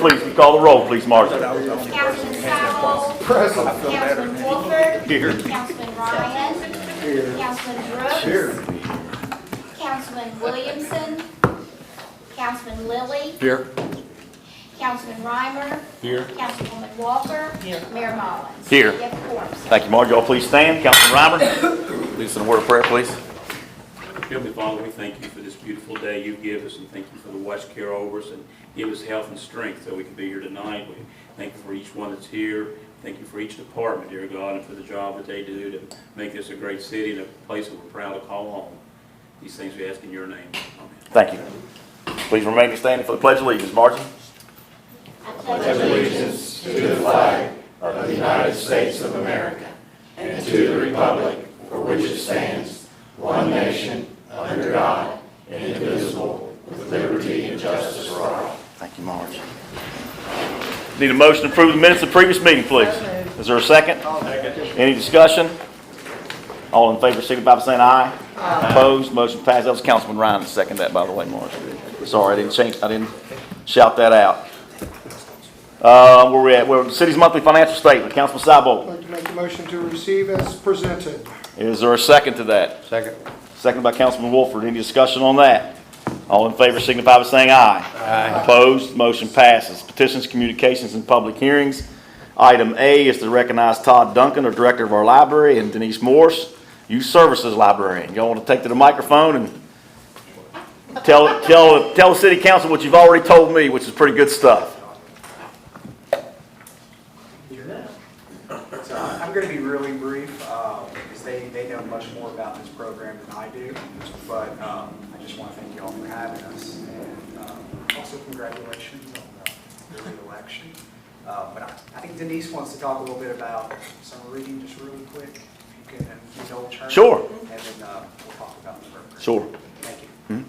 please. You call the roll, please, Margie. Councilman Sowell. Councilman Wolford. Here. Councilman Ryan. Here. Councilman Brooks. Here. Councilman Williamson. Councilman Lilly. Here. Councilman Reimer. Here. Councilwoman Walker. Mayor Mullins. Here. You have a quorum, sir. Thank you, Margie. Y'all please stand. Councilman Reimer, lead us in a word of prayer, please. Heavenly Father, we thank you for this beautiful day you give us, and thank you for the watch care over us, and give us health and strength so we can be here tonight. We thank you for each one that's here. Thank you for each department, dear God, and for the job that they do to make this a great city and a place that we're proud to call home. These things we ask in your name. Amen. Thank you. Please remain standing for the Pledge of Allegiance. Margie. I pledge allegiance to the flag of the United States of America and to the republic for which it stands, one nation, under God, indivisible, with liberty and justice for all. Thank you, Margie. Need a motion to approve the minutes of the previous meeting, please. Is there a second? Any discussion? All in favor, signify by saying aye. Opposed? Motion passed. That was Councilman Ryan that seconded that, by the way, Margie. Sorry, I didn't shout that out. Where we at? We're the city's monthly financial statement. Councilman Cybolt. I'd like to make a motion to receive as presented. Is there a second to that? Second. Seconded by Councilman Wolford. Any discussion on that? All in favor signify by saying aye. Aye. Opposed? Motion passes. Petitions, communications, and public hearings. Item A is to recognize Todd Duncan, our director of our library, and Denise Morse, youth services librarian. Y'all want to take to the microphone and tell the city council what you've already told me, which is pretty good stuff. So I'm going to be really brief because they know much more about this program than I do. But I just want to thank you all for having us, and also congratulations on the election. But I think Denise wants to talk a little bit about summer reading, just really quick. If you can indulge her. Sure. And then we'll talk about the program. Sure. Thank you.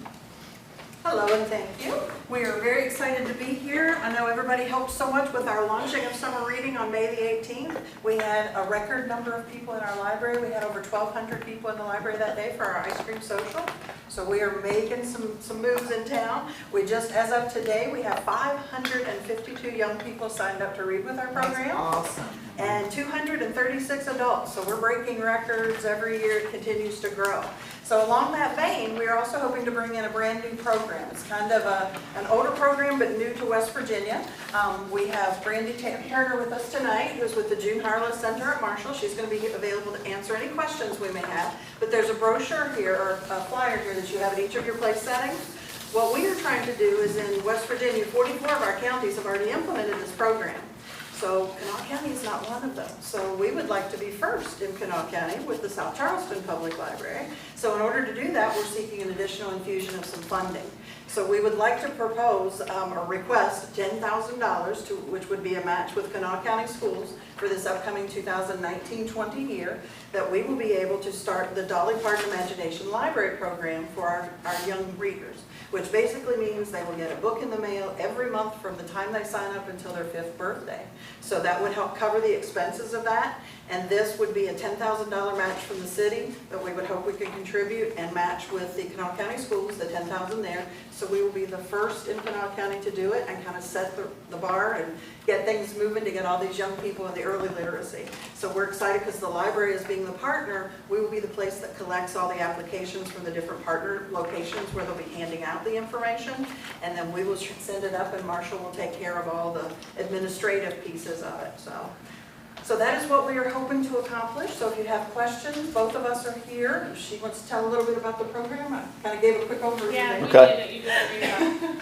Hello and thank you. We are very excited to be here. I know everybody helped so much with our launching of summer reading on May the 18th. We had a record number of people in our library. We had over 1,200 people in the library that day for our ice cream social. So we are making some moves in town. We just, as of today, we have 552 young people signed up to read with our program. That's awesome. And 236 adults. So we're breaking records every year. It continues to grow. So along that vein, we are also hoping to bring in a brand new program. It's kind of an older program, but new to West Virginia. We have Brandy Turner with us tonight, who's with the June Harlow Center at Marshall. She's going to be available to answer any questions we may have. But there's a brochure here, or a flyer here that you have at each of your place settings. What we are trying to do is in West Virginia, 44 of our counties have already implemented this program. So Kanawha County is not one of them. So we would like to be first in Kanawha County with the South Charleston Public Library. So in order to do that, we're seeking an additional infusion of some funding. So we would like to propose or request $10,000, which would be a match with Kanawha County Schools for this upcoming 2019-20 year, that we will be able to start the Dolly Parton Imagination Library Program for our young readers, which basically means they will get a book in the mail every month from the time they sign up until their 5th birthday. So that would help cover the expenses of that, and this would be a $10,000 match from the city that we would hope we could contribute and match with the Kanawha County Schools, the $10,000 there. So we will be the first in Kanawha County to do it and kind of set the bar and get things moving to get all these young people in the early literacy. So we're excited because the library, as being the partner, we will be the place that collects all the applications from the different partner locations where they'll be handing out the information, and then we will send it up and Marshall will take care of all the administrative pieces of it. So that is what we are hoping to accomplish. So if you have questions, both of us are here. If she wants to tell a little bit about the program, I kind of gave a quick overview. Yeah, Okay. you did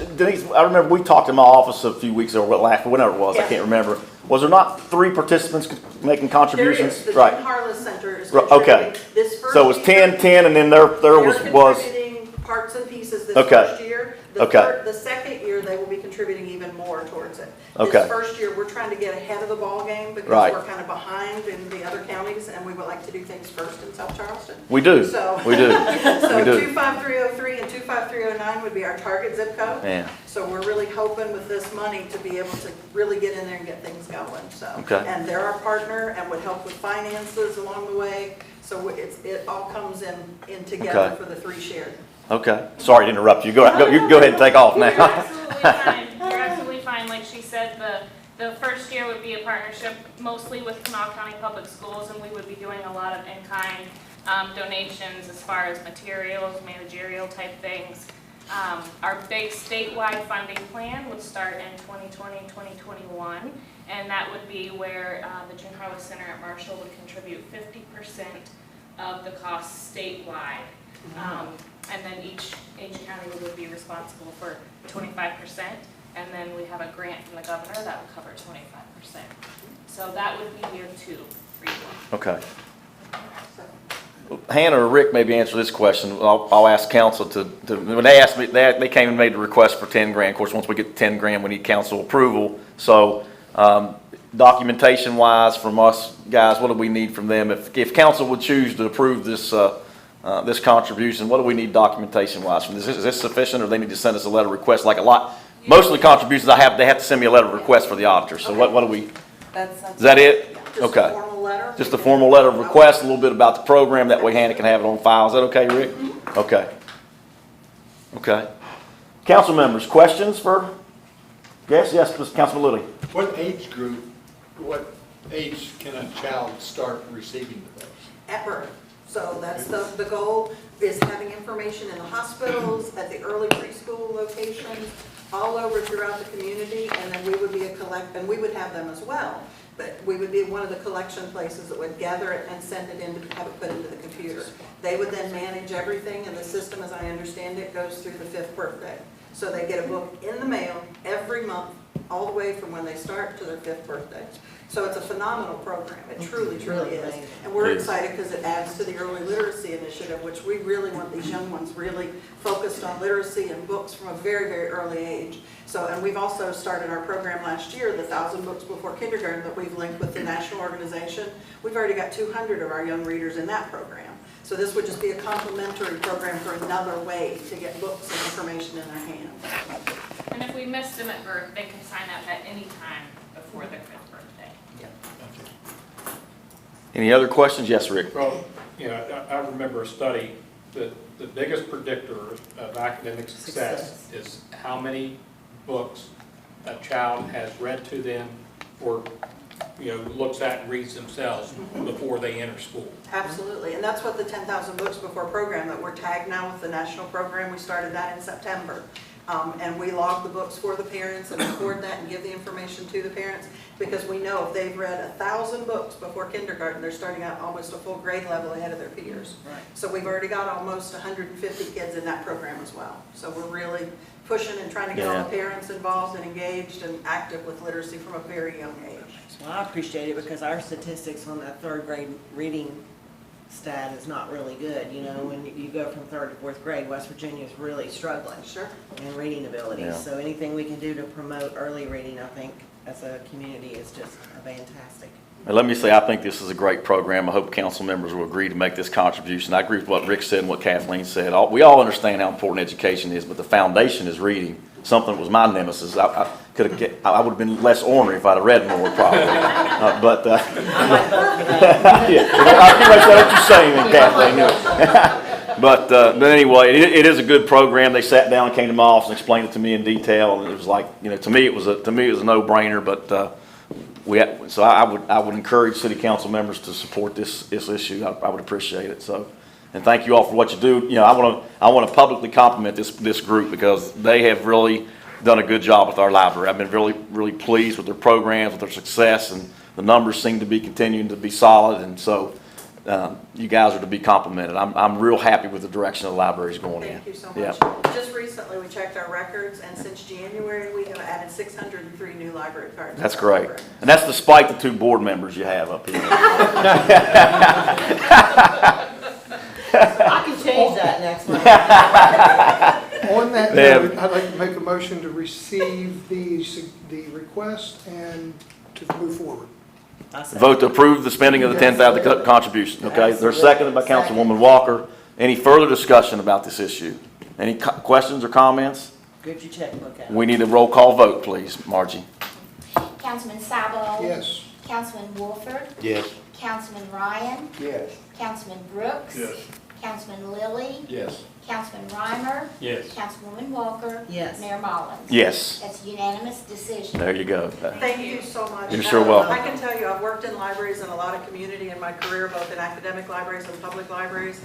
it. Denise, I remember we talked in my office a few weeks ago, whenever it was, I Yes. can't remember. Was there not 3 participants making There contributions? is. The Right. June Harlow Center is Okay. contributing this first So it was year. 10, and then there was. Contributing parts and pieces this Okay. first year. Okay. The second year, they will be contributing even more towards it. Okay. This first year, we're trying to get ahead of the ball game because Right. we're kind of behind in the other counties, and we would like to do things first in South Charleston. We do. So- We do. So We do. 25303 and 25309 would be our target zip code. Yeah. So we're really hoping with this money to be able to really get in there and get things going, so. Okay. And they're our partner and would help with finances along the way. So it all comes in together Okay. for the 3 shared. Okay. Sorry to interrupt you. You go ahead and take off now. You're absolutely fine. You're absolutely she said, the first year would be a partnership mostly with Kanawha County Public Schools, and we would be doing a lot of in-kind donations as far as materials, managerial type things. Our big statewide funding plan would start in 2020, 2021, and that would be where the June Harvest Center at Marshall would contribute 50% of the cost statewide. And then each county would be responsible for 25%, and then we have a grant from the governor that would cover 25%. So that would be year 2 for you all. Okay. Hannah or Rick maybe answer this question. I'll ask council to when they asked me, they came and made the request for 10 grand. Of course, once we get to 10 grand, we need council approval. So documentation wise from us guys, what do we need from them? If council would choose to approve this this contribution, what do we need documentation wise from this? Is this sufficient, or they need to send us a letter of request? Like most of the contributions they have to send me a letter of request for the auditor. So what do we, is that it? Just a formal letter. Just a formal letter of request, a little bit about the program, that way Hannah can have it on file. Is that okay, Rick? Okay. Okay. Council members, questions for guests? Yes, Councilman Lilly. What age group, what age can a child start receiving the books? At birth. So that's the goal, is having information in the hospitals, at the early preschool locations, all over throughout the community, and then we would be and we would have them as well. But we would be one of the collection places that would gather it and send it in to have it put into the computer. They would then manage everything, and the system, as I understand it, goes through the 5th birthday. So they get a book in the mail every month, all the way from when they start to their 5th birthday. So it's a phenomenal program. It truly, truly is. And we're excited because it adds to the early literacy initiative, which we really want these young ones really focused on literacy and books from a very, very early age. So, and we've also started our program last year, the 1,000 Books Before Kindergarten, that we've linked with the national organization. We've already got 200 of our young readers in that program. So this would just be a complementary program for another way to get books and information in their hands. And if we missed them at birth, they can sign up at any time before their 5th birthday. Any other questions? Yes, Rick. Well, you know, I remember a study that the biggest predictor of academic success is how many books a child has read to them or, you know, looks at and reads themselves before they enter school. Absolutely, and that's what the 10,000 Books Before program that we're tagged now with the national program. We started that in September. And we log the books for the parents and record that and give the information to the parents, because we know if they've read 1,000 books before kindergarten, they're starting out almost a full grade level ahead of their peers. Right. So we've already got almost 150 kids in that program as well. So we're really pushing and trying to get all the parents involved and engaged and active with literacy from a very young age. Well, I appreciate it because our statistics on that 3rd grade reading stat is not really good. You know, when you go from 3rd to 4th grade, West Virginia is really struggling in reading abilities. Yeah. So anything we can do to promote early reading, I think, as a community is just fantastic. And let me say, I think this is a great program. I hope council members will agree to make this contribution. I agree with what Rick said and what Kathleen said. We all understand how important education is, but the foundation is reading. Something that was my nemesis. I would have been less ornery if I'd have read more, probably. Yeah, I what you're saying, then, Kathleen. But anyway, it is a good program. They sat down, came to my office, and explained it to me in detail, and it was like, you know, to me it was a no-brainer. But so I would encourage city council members to support this issue. I would appreciate it. So. And thank you all for what you do. You know, I want to publicly compliment this group, because they have really done a good job with our library. I've been really pleased with their programs, with their success, and the numbers seem to be continuing to be solid. And so you guys are to be complimented. I'm real happy with the direction the library is going in. Thank you so much. Yeah. Just recently we checked our records, and since January we have added 603 new library cards. That's great. And that's despite the 2 board members you have up here. I can change that next month. On that note, I'd like to make a motion to receive the request and to move forward. Vote to approve the spending of the 10,000 contribution. Okay, there's seconded by Councilwoman Walker. Any further discussion about this issue? Any questions or comments? Get your checkbook out. We need a roll call vote, please, Margie. Councilman Sabo. Yes. Councilman Wolford. Yes. Councilman Ryan. Yes. Councilman Brooks. Yes. Councilman Lilly, Yes. Councilman Reimer, Yes. Councilwoman Walker. Yes. Mayor Mullins. Yes. That's a unanimous decision. There you go. Thank you so much. You're sure welcome. I can tell you, I've worked in libraries and a lot of community in my career, both in academic libraries and public libraries.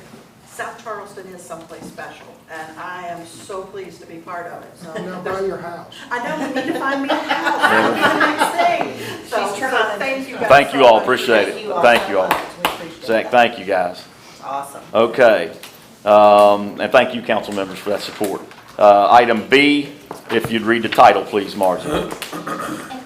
South Charleston is someplace special, and I am so pleased to be part of it. So Now buy your house. I know we need to find me a house. That'll be the next thing. So She's trying. thank you guys. Thank you so all, much. appreciate it. Thank you all. We appreciate Zach, that. thank you guys. It's awesome. Okay. And thank you, council members, for that support. Item B, if you'd read the title, please, Margie. An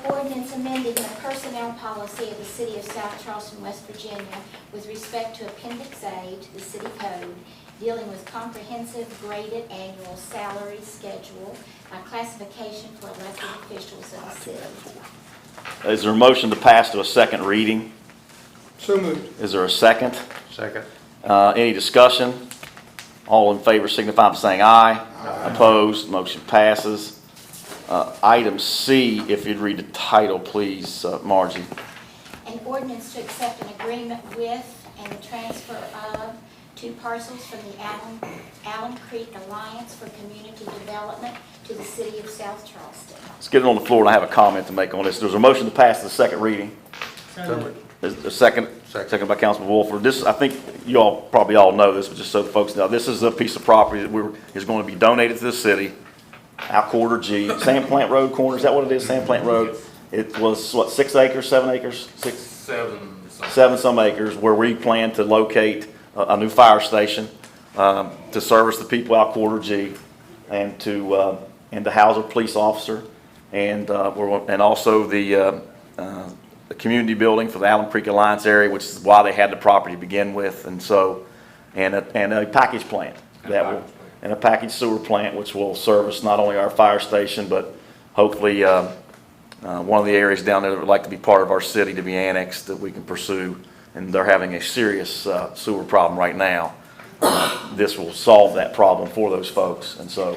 ordinance amending the personnel policy of the city of South Charleston, West Virginia with respect to Appendix A to the city code, dealing with comprehensive graded annual salary schedule by classification for elected officials of the city. Is there a motion to pass to a second reading? So moved. Is there a second? Second. Any discussion? All in favor signify by saying aye. Opposed, motion passes. Item C, if you'd read the title, please, Margie. An ordinance to accept an agreement with and the transfer of 2 parcels from the Allen Creek Alliance for Community Development to the city of South Charleston. Let's get it on the floor, and I have a comment to make on this. There's a motion to pass the second reading. So moved. There's a second by Councilman Wolford. This, I think you all probably all know this, but just so the folks know, this is a piece of property that is going to be donated to the city, out quarter G, Sand Plant Road corner. Is that what it is, Sand Plant Road? It was, what, 6 acres, 7 acres? 7 some acres, where we plan to locate a new fire station to service the people out quarter G and to house a police officer and also the community building for the Allen Creek Alliance area, which is why they had the property to begin with, and so and a package plant and a package sewer plant which will service not only our fire station but hopefully one of the areas down there that would like to be part of our city to be annexed that we can pursue, and they're having a serious sewer problem right now. This will solve that problem for those folks, and so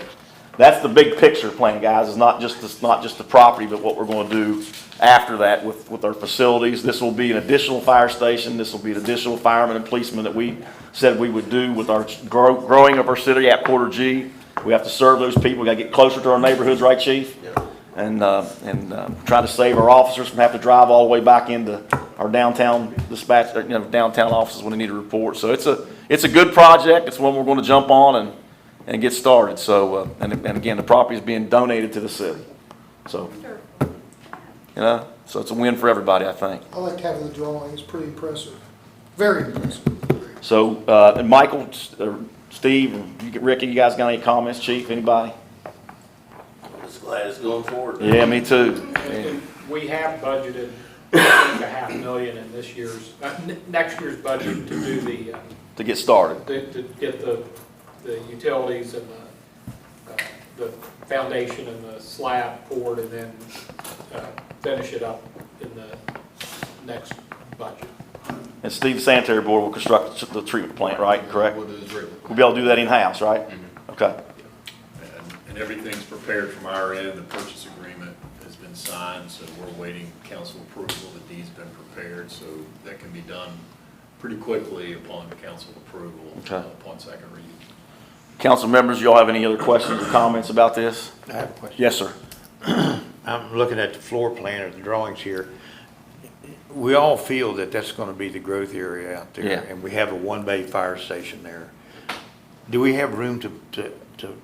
that's the big picture plan, guys. It's not just the property, but what we're going to do after that with our facilities. This will be an additional fire station. This will be an additional firemen and policemen that we said we would do with our growing of our city at quarter G. We have to serve those people. We got to get closer to our neighborhoods, right, Chief? And try to save our officers from having to drive all the way back into our downtown dispatch, downtown offices when they need a report. So it's a good project. It's one we're going to jump on and get started. So and again, the property is being donated to the city. So so it's a win for everybody, I think. I liked having the drawing. It's pretty impressive. Very impressive. So and Michael, Steve, and Ricky, you guys got any comments? Chief, anybody? Just glad it's going forward. Yeah, me too. And we have budgeted, I think, $500,000 in this year's, next year's budget to do To get started. to get the utilities and the foundation and the slab poured, and then finish it up in the next budget. And Steve, the sanitary board will construct the treatment plant, right? Correct? We'll do the treatment. We'll be able to do that in-house, right? Okay. And everything's prepared from our end. The purchase agreement has been signed, so we're waiting council approval. The deed's been prepared, so that can be done pretty quickly upon council approval, upon second reading. Council members, you all have any other questions or comments about this? I have a question. Yes, sir. I'm looking at the floor plan or the drawings here. We all feel that that's going to be the growth area out there. Yeah. And we have a one-bay fire station there. Do we have room to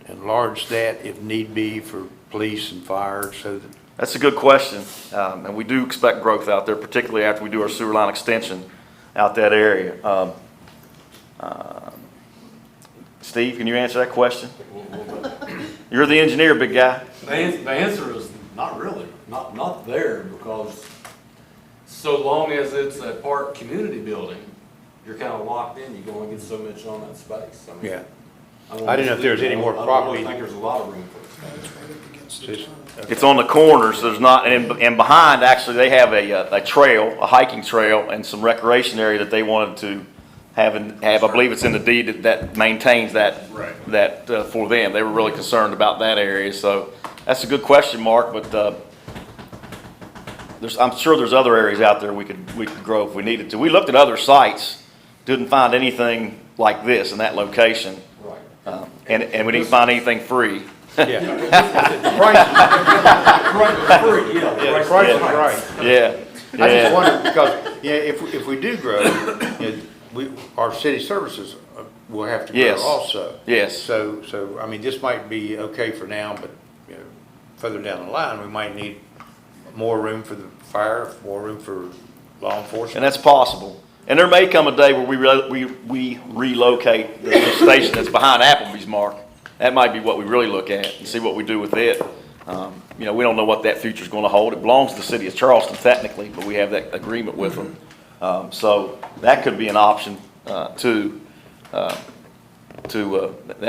enlarge that if need be for police and fire so that? That's a good question. And we do expect growth out there, particularly after we do our sewer line extension out that area. Steve, can you answer that question? You're the engineer, big guy. The answer is not really, not there, because so long as it's a park community building, you're kind of locked in. You can only get so much on that space. I mean, Yeah. I didn't know if there was any more property. I think there's a lot of room for it. It's on the corners. There's not, and behind, actually, they have a trail, a hiking trail, and some recreation area that they wanted to have. I believe it's in the deed that maintains that. Right. That for them, they were really concerned about that area. So that's a good question, Mark. But I'm sure there's other areas out there we could grow if we needed to. We looked at other sites, didn't find anything like this in that location. Right. And we didn't find anything free. Yeah. The price is right. Yeah. I just Yeah. wonder, because, yeah, if we do grow, you know, our city services will have to grow Yes. also. Yes. So, I mean, this might be okay for now, but, you know, further down the line, we might need more room for the fire, more room for law enforcement. And that's possible. And there may come a day where we relocate the station that's behind Applebee's, Mark. That might be what we really look at and see what we do with it. You know, we don't know what that future's gonna hold. It belongs to the city of Charleston technically, but we have that agreement with them. So that could be an option, too. That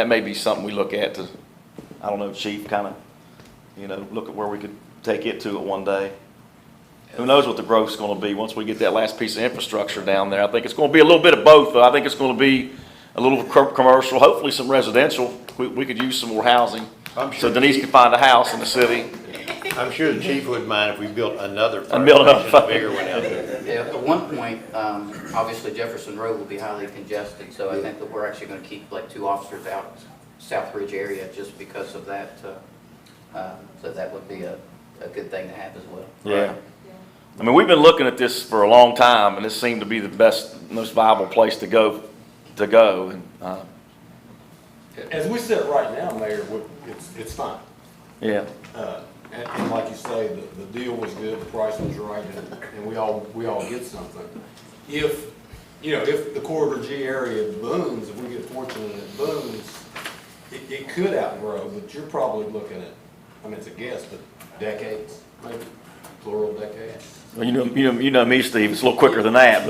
may be something we look at to, I don't know, Chief, kinda, you know, look at where we could take it to at one day. Who knows what the growth's gonna be once we get that last piece of infrastructure down there. I think it's gonna be a little bit of both, though. I think it's gonna be a little commercial, hopefully some residential. We could use some more housing. I'm sure So Denise can find a house in the city. I'm sure the chief wouldn't mind if we built another fire built another station, a bigger one out there. Yeah, at one point, obviously Jefferson Road will be highly congested, so I think that we're actually gonna keep like 2 officers out Southbridge area just because of that. So that would be a good thing to have as well. Yeah. I mean, we've been looking at this for a long time, and this seemed to be the best, most viable place to go. And, As we sit right now, Mayor, it's fine. yeah. And like you say, the deal was good, the price was right, and we all get something. If, you know, if the corridor G area booms, if we get fortunate and it booms, it could outgrow, but you're probably looking at, I mean, it's a guess, but decades, maybe, plural decades. Well, you know me, Steve. It's a little quicker than that,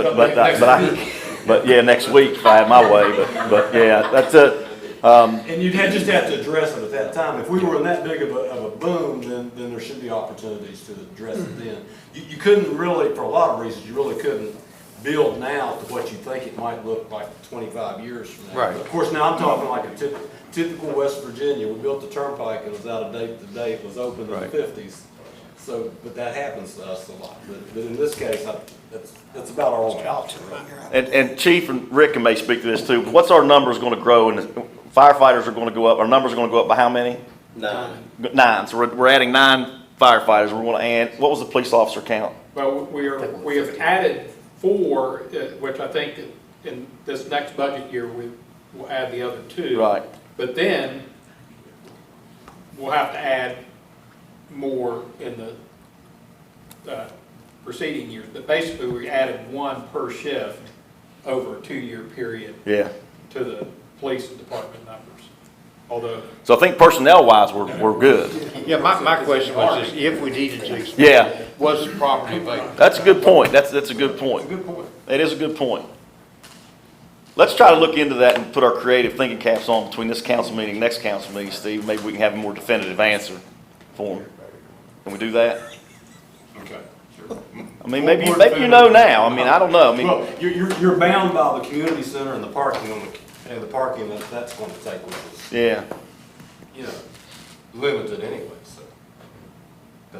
but yeah, next week if I have my way. But yeah, that's it. And you'd just have to address it at that time. If we were in that big of a boom, then there should be opportunities to address it then. You couldn't really, for a lot of reasons, you really couldn't build now to what you think it might look like 25 years from now. Right. But of course, now I'm talking like a typical West Virginia. We built the turnpike and it was out of date the day it was opened in the 50s. So, but that happens to us a lot. But in this case, that's about our only option. And Chief and Rick may speak to this too. What's our numbers going to grow? And firefighters are going to go up. Our numbers are going to go up by how many? 9. So we're adding 9 firefighters. We're going to add. What was the police officer count? Well, we have added 4, which I think in this next budget year, we'll add the other 2. Right. But then we'll have to add more in the preceding years. But basically, we added 1 per shift over a 2-year period. Yeah. To the police department numbers. Although. So I think personnel-wise, we're good. Yeah, my question was just if we needed to expand, Yeah. was the property available? That's a good point. That's a good point. Good point. It is a good point. Let's try to look into that and put our creative thinking caps on between this council meeting and next council meeting, Steve. Maybe we can have a more definitive answer for them. Can we do that? Okay. I mean, maybe you know now. I mean, I don't know. I mean, Well, you're bound by the community center and the parking that's going to take, which is, yeah. you know, limited anyway, so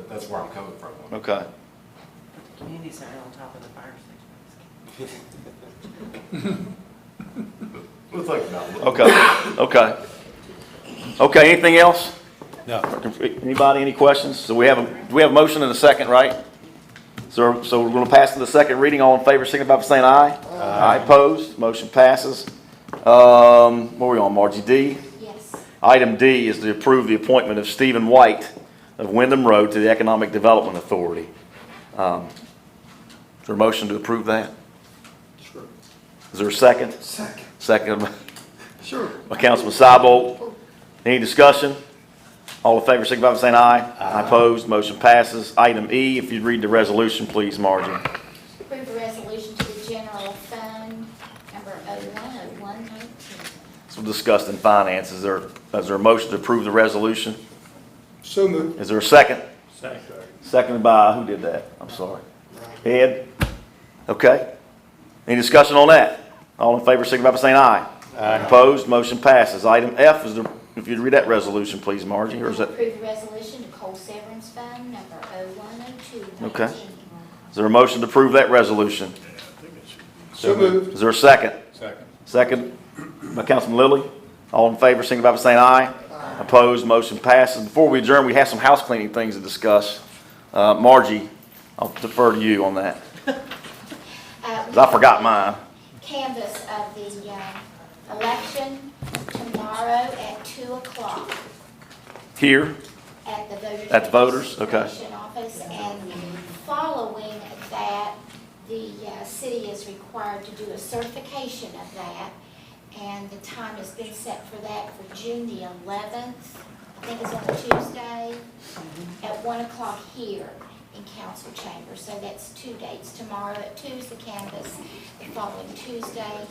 that's where I'm coming from. Okay. Community center on top of the fire station. We'll think about it. Okay. Okay. Anything else? No. Anybody? Any questions? So do we have a motion and a second, right? So we're going to pass to the second reading. All in favor, signify by saying aye. Aye. Opposed. Motion passes. Where are we on, Margie? D? Yes. Item D is to approve the appointment of Stephen White of Wyndham Road to the Economic Development Authority. Is there a motion to approve that? Sure. Is there a second? Second. Second Sure. by Councilman Cybolt. Any discussion? All in favor, signify by saying aye. Aye. Opposed, motion passes. Item E, if you'd read the resolution, please, Margie. Approve a resolution to the general fund number 010119. So discussed in finance. Is there a motion to approve the resolution? So moved. Is there a second? Second. Seconded by, who did that? I'm sorry. Ed? Okay. Any discussion on that? All in favor, signify by saying aye. Aye. Opposed, motion passes. Item F is if you'd read that resolution, please, Margie, or is that? Approve the resolution to Coal Severance Fund number 010219. Okay. Is there a motion to approve that resolution? So moved. Is there a second? Second. Second by Councilman Lilly. All in favor, signify by saying aye. Opposed, motion passes. Before we adjourn, we have some house cleaning things to discuss. Margie, I'll defer to you on that, 'cause I forgot mine. Canvass of the election tomorrow at 2 o'clock Here, at the voters. At the voters? Okay. registration office. And following that, the city is required to do a certification of that. And the time has been set for that for June the 11th. I think it's on a Tuesday at 1 o'clock here in council chamber. So that's 2 dates. Tomorrow at 2 is the canvass. The following Tuesday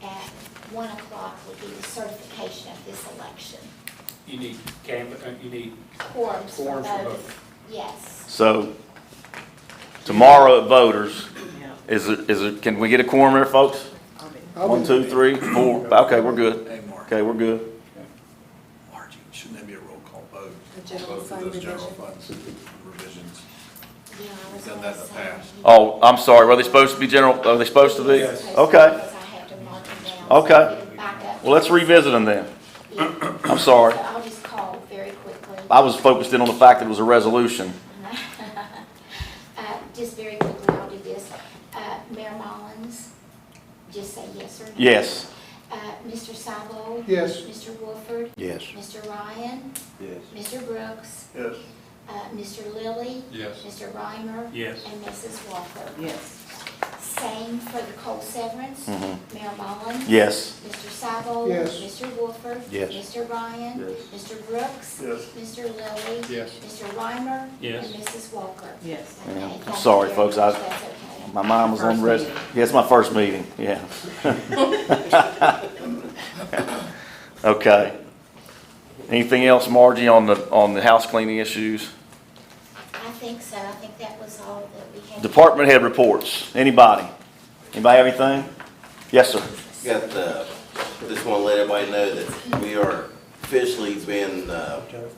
at 1 o'clock will be the certification of this election. You need you need Quorums for Quorums for both. both. Yes. so tomorrow at voters, Yeah. can we get a quorum there, folks? I'll 1, be- 2, 3, 4. Okay, we're good. Hey, Mark. Okay, we're good. Margie, shouldn't that be a roll call vote? The general Vote for fund those general revision. funds revisions. Yeah, I was We've done gonna that in the say past. he- Oh, I'm sorry. Were they supposed to be general? Are they supposed to be? Yes. Okay. Because I have to mark them down. Okay. So get back up. Well, let's revisit them then. Yeah. I'm sorry. So I'll just call very quickly. I was focused in on the fact that it was a resolution. Just very quickly, I'll do this. Mayor Mullins, just say yes or no. Yes. Mr. Sabo? Yes. Mr. Wolford? Yes. Mr. Ryan? Yes. Mr. Brooks? Yes. Mr. Lilly? Yes. Mr. Reimer? Yes. And Mrs. Walker? Yes. Same for the coal severance. Mhm. Mayor Mullins? Yes. Mr. Sabo? Yes. Mr. Wolford? Yes. Mr. Ryan? Yes. Mr. Brooks? Yes. Mr. Lilly? Yes. Mr. Reimer? Yes. And Mrs. Walker? Yes. Okay, Yeah, thank I'm you sorry, very folks. much. That's okay. My mind was on First res. meeting. Yeah, it's my first meeting. Yeah. Okay. Anything else, Margie, on the house cleaning issues? I think so. I think that was all that we had. Department head reports. Anybody? Anybody have anything? Yes, sir. Got, just want to let everybody know that we are officially been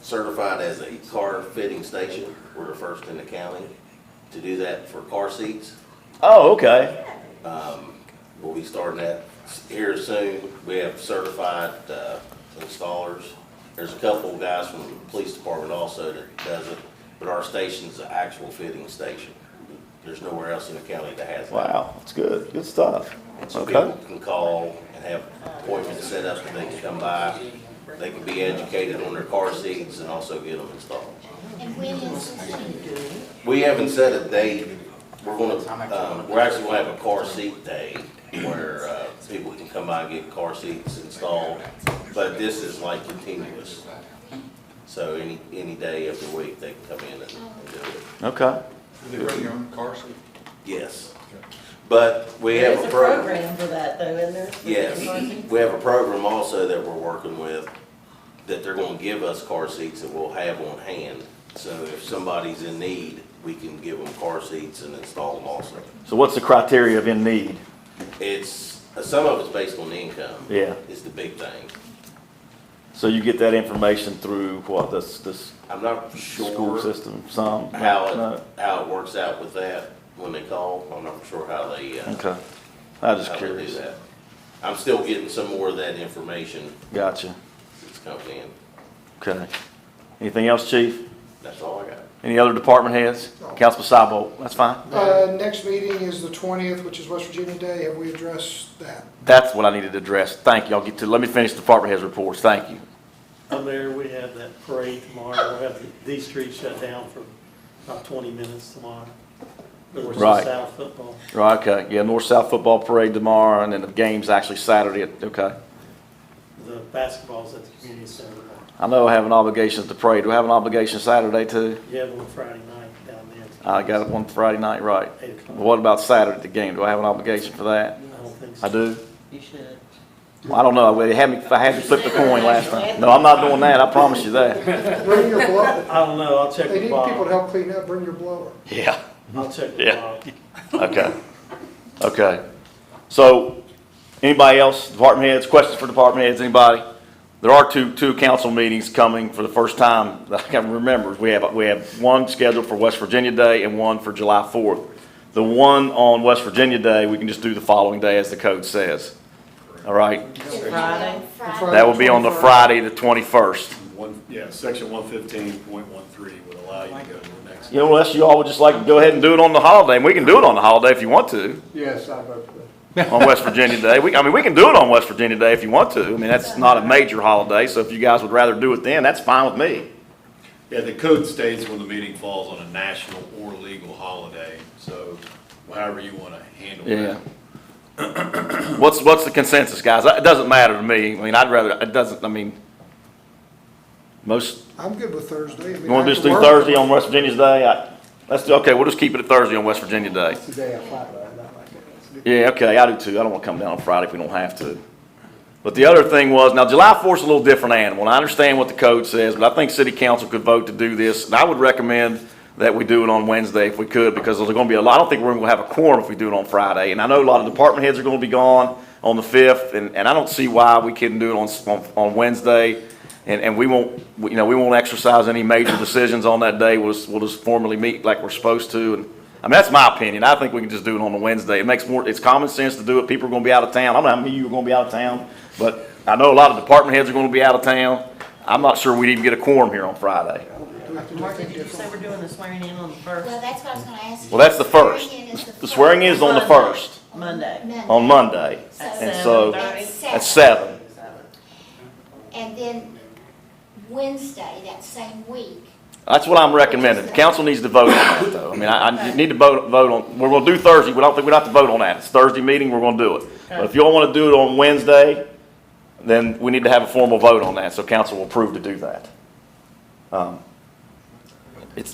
certified as a car fitting station. We're the first in the county to do that for car seats. Oh, okay. We'll be starting that here soon. We have certified installers. There's a couple of guys from the police department also that does it, but our station's an actual fitting station. There's nowhere else in the county that has that. Wow, that's good. Good stuff. So Okay. people can call and have appointments set up and they can come by. They can be educated on their car seats and also get them installed. And when is this? We haven't set a date. We're actually gonna have a car seat day where, people can come by and get car seats installed. But this is like continuous. So any day of the week, they can come in and do it. Okay. Do they bring your own car seat? Yes. But we There have is a a program. program for that though, isn't there? Yes, we have a program also that we're working with, that they're gonna give us car seats that we'll have on hand. So if somebody's in need, we can give them car seats and install them also. So what's the criteria of in need? It's, some of it's based on income. Yeah. Is the big thing. So you get that information through what, this I'm not school sure system, some? how No? it works out with that when they call. I'm not sure how they, Okay. I was just how they do curious. that. I'm still getting some more of that information Gotcha. that's coming in. Okay. Anything else, chief? That's all I got. Any other department heads? Councilman Sabo, that's fine. Next meeting is the 20th, which is West Virginia Day. Have we addressed that? That's what I needed to address. Thank you. I'll get to, let me finish the department heads reports. Thank you. Mayor, we have that parade tomorrow. We'll have these streets shut down for about 20 minutes tomorrow. North Right. South football. Right, okay. Yeah, North-South football parade tomorrow, and then the game's actually Saturday. Okay. The basketball's at the community center tomorrow. I know I have an obligation at the parade. Do I have an obligation Saturday too? You have one Friday night down there. I got it one Friday night, right. 8 o'clock. What about Saturday at the game? Do I have an obligation for that? I don't think so. I do? You should. Well, I don't know. They had me, I had to flip the coin last time. No, I'm not doing that. I promise you that. Bring your blower. I don't know. I'll check They the need people to bottom. help clean up. Bring your blower. Yeah. I'll check the Yeah. bottom. Okay. Okay. So, anybody else? Department heads, questions for department heads, anybody? There are two council meetings coming for the first time that I can remember. We have one scheduled for West Virginia Day and one for July 4th. The one on West Virginia Day, we can just do the following day as the code says. All right, Friday? that will be on the Friday, the 21st. Section 115.13 would allow you to go to the next. You know, unless you all would just like to go ahead and do it on the holiday, and we can do it on the holiday if you want to, Yes, I vote for that. on West Virginia Day. We can do it on West Virginia Day if you want to. I mean, that's not a major holiday, so if you guys would rather do it then, that's fine with me. Yeah, the code states when the meeting falls on a national or legal holiday, so however you want to handle that. Yeah. What's the consensus, guys? It doesn't matter to me. I mean, I'd rather, it doesn't, I mean, most, I'm good with Thursday. I mean, you want to I just can do work. Thursday on West Virginia's Day? Let's do, okay, we'll just keep it at Thursday on West Virginia Day. It's the day I fly, but I don't like it. It's the- Yeah, okay, I do too. I don't want to come down on Friday if we don't have to. But the other thing was, now July 4th is a little different animal, and I understand what the code says, but I think city council could vote to do this, and I would recommend that we do it on Wednesday if we could, because there's going to be a lot, I don't think we're going to have a quorum if we do it on Friday, and I know a lot of department heads are going to be gone on the 5th, and I don't see why we couldn't do it on Wednesday, and we won't, we won't exercise any major decisions on that day. We'll just formally meet like we're supposed to, and I mean, that's my opinion. I think we can just do it on a Wednesday. It makes more, it's common sense to do it. People are going to be out of town. I don't know how many of you are going to be out of town, but I know a lot of department heads are going to be out of town. I'm not sure we'd even get a quorum here on Friday. Do we have to do Mark, anything did you say different? we're doing the swearing in on the first? Well, that's what I was gonna ask you. Well, that's the first. The swearing in is on the first, Monday. on Monday. At And so, 7:30? at 7. And then Wednesday, that same week, That's what I'm recommending. The council needs to vote on that, though. I mean, I need to vote on, we're going to do Thursday. We don't think we have to vote on that. It's Thursday meeting, we're going to do it. But if you all want to do it on Wednesday, then we need to have a formal vote on that, so council will approve to do that.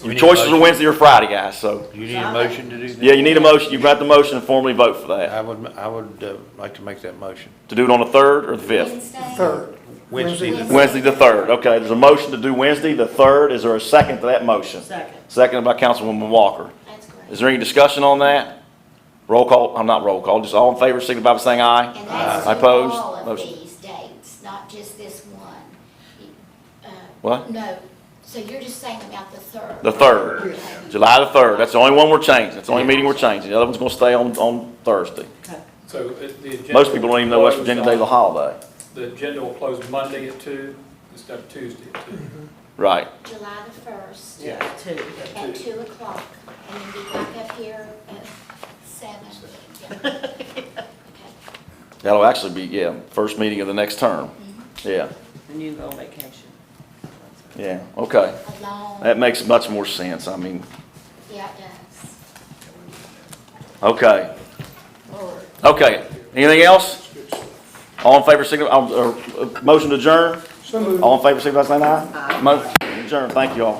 Your choices are Wednesday or Friday, guys, so. You need a motion to do that? Yeah, you need a motion. You've got the motion and formally vote for that. I would like to make that motion. To do it on the 3rd or the 5th? Wednesday. Third. Wednesday. Wednesday the 3rd. Okay, there's a motion to do Wednesday the 3rd. Is there a second to that motion? Second. Seconded by Councilwoman Walker. That's great. Is there any discussion on that? Roll call, I'm not roll call, just all in favor, signify by saying aye. And that's I to opposed. all of Motion. these dates, not just this one. What? No, so you're just saying about the 3rd? The 3rd, Okay. July the 3rd. That's the only one we're changing. That's the only meeting we're changing. The other one's gonna stay on Thursday. So the agenda. Most people don't even know West will Virginia close Day's a holiday. The agenda will close Monday at 2 instead of Tuesday at 2. Right. July the 1st. Yeah, 2. At 2 o'clock, and then be back up here at 7. Yeah. Okay. That'll actually be, yeah, first meeting of the next term. Yeah, And you can go on vacation. yeah, okay. Along, That makes much more sense. I mean, yeah, it does. okay. Okay, anything else? All in favor, signify, motion to adjourn? So moved. All in favor, signify by saying aye. Motion adjourned, thank you all.